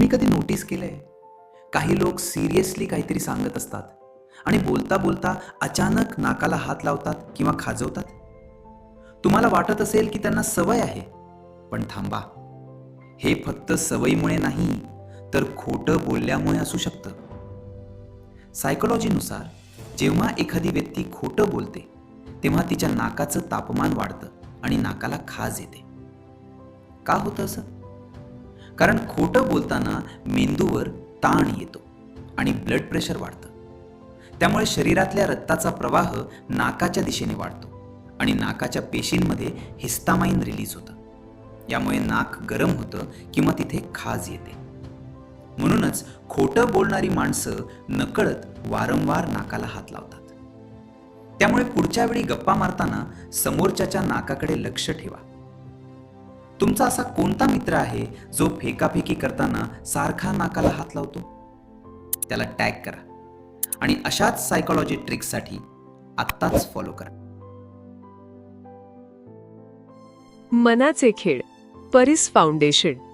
तुम्ही कधी नोटीस केलंय, काही लोक सिरियसली काहीतरी सांगत असतात आणि बोलता बोलता अचानक नाकाला हात लावतात किंवा खाजवतात. तुम्हाला वाटत असेल की त्यांना सवय आहे, पण थांबा, हे फक्त सवयीमुळे नाही तर खोटं बोलल्यामुळे असू शकतं. सायकोलॉजीनुसार जेव्हा एखादी व्यक्ती खोटं बोलते तेव्हा तिच्या नाकाचं तापमान वाढतं आणि नाकाला खाज येते. का होतं असं? कारण खोटं बोलताना मेंदूवर ताण येतो आणि ब्लड प्रेशर वाढतं. त्यामुळे शरीरातल्या रक्ताचा प्रवाह नाकाच्या दिशेने वाढतो आणि नाकाच्या पेशींमध्ये हिस्टामाइन रिलीज होतं. यामुळे नाक गरम होतं किंवा तिथे खाज येते. म्हणूनच खोटं बोलणारी माणसं नकळत वारंवार नाकाला हात लावतात. त्यामुळे पुढच्या वेळी गप्पा मारताना समोरच्याच्या नाकाकडे लक्ष ठेवा. तुमचा असा कोणता मित्र आहे जो फेकाफेकी करताना सारखा नाकाला हात लावतो? त्याला टॅग करा आणि अशाच सायकोलॉजी ट्रिक्ससाठी आत्ताच फॉलो करा. मनाचे खेळ, परिस फाउंडेशन.